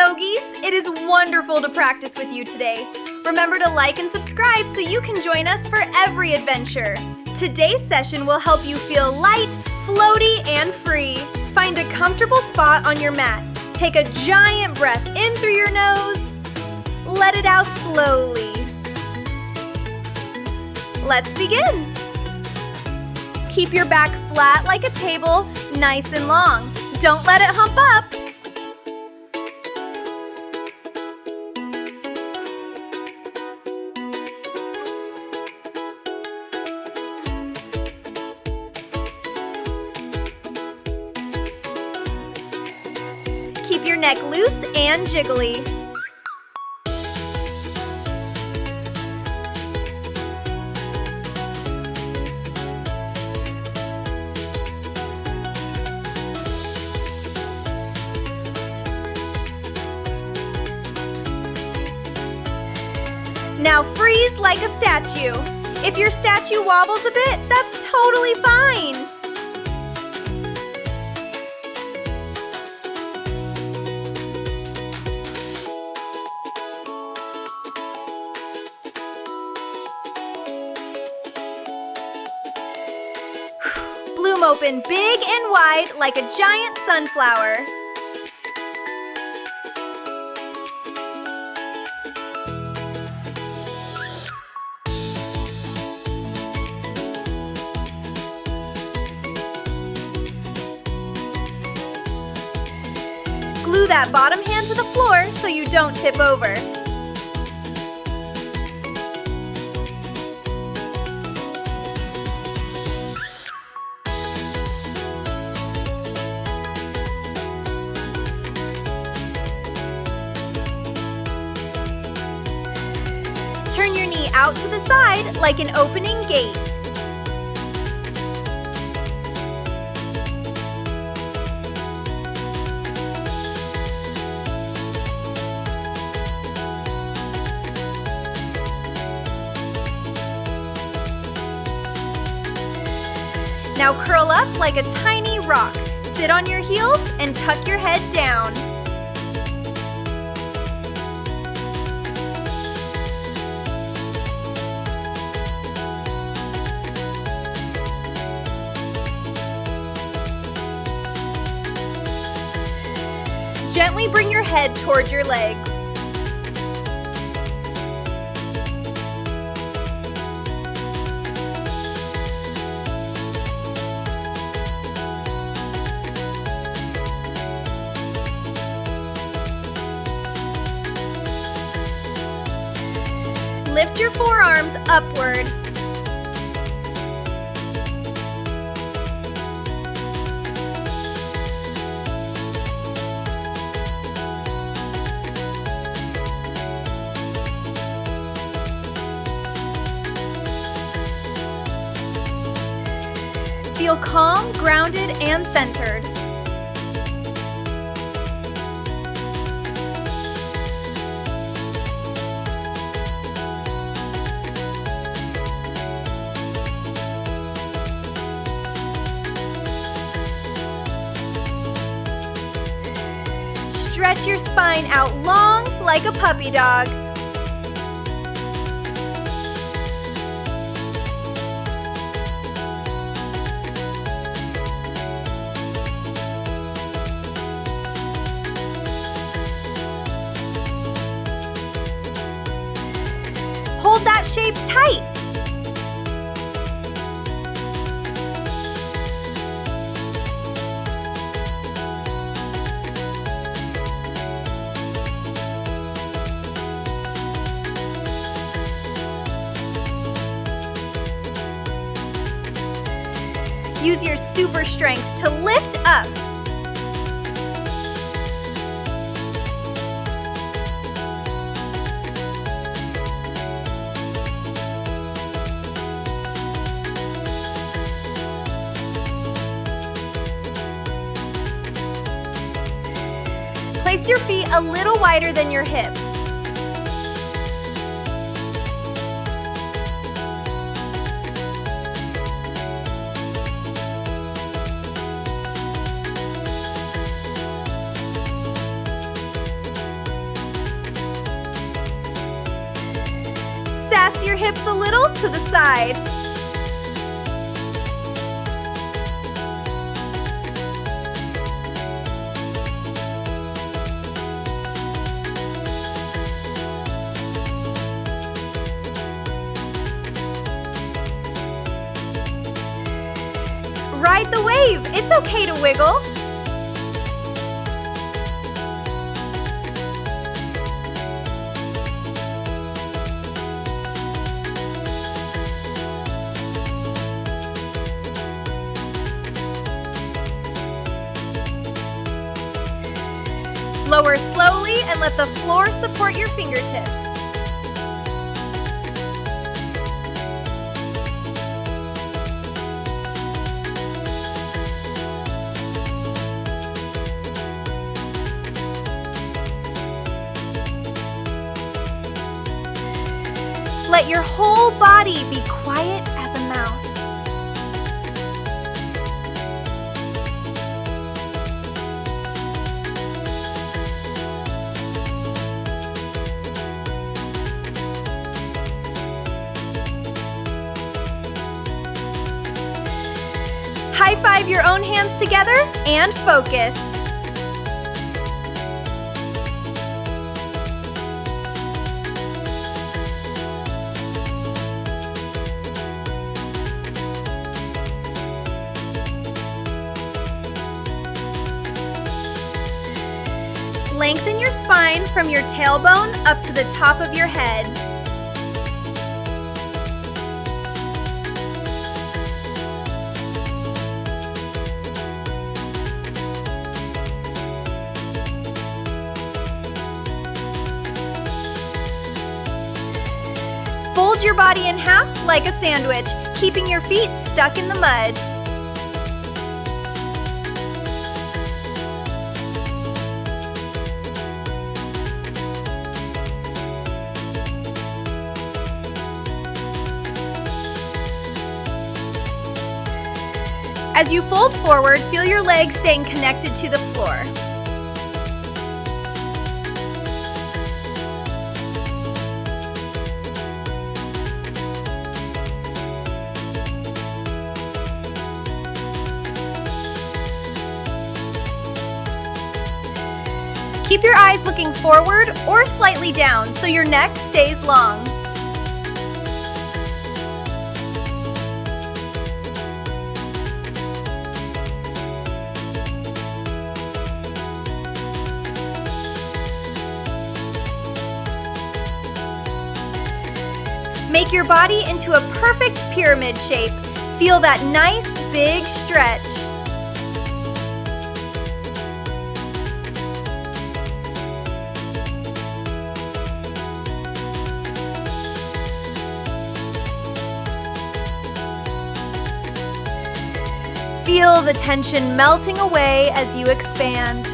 yogis! It is wonderful to practice with you today. Remember to like and subscribe so you can join us for every adventure. Today's session will help you feel light, floaty, and free. Find a comfortable spot on your mat. Take a giant breath in through your nose. Let it out slowly. Let's begin. Keep your back flat like a table, nice and long. Don't let it hump up. Keep your neck loose and jiggly. Now freeze like a statue. If your statue wobbles a bit, that's totally fine. Bloom open big and wide like a giant sunflower. Glue that bottom hand to the floor so you don't tip over. Turn your knee out to the side like an opening gate. Now curl up like a tiny rock. Sit on your heels and tuck your head down. Gently bring your head toward your legs. Lift your forearms upward. Feel calm, grounded, and centered. Stretch your spine out long like a puppy dog. Hold that shape tight. Use your super strength to lift up. Place your feet a little wider than your hips. hips a little to the side. Ride the wave. It's okay to wiggle. Lower slowly and let the floor support your fingertips. Let your whole body be quiet as a mouse. High five your own hands together and focus. Lengthen your spine from your tailbone up to the top of your head. Fold your body in half like a sandwich, keeping your feet stuck in the mud. As you fold forward, feel your legs staying connected to the floor. Keep your eyes looking forward or slightly down so your neck stays long. Make your body into a perfect pyramid shape. Feel that nice big stretch. Feel the tension melting away as you expand.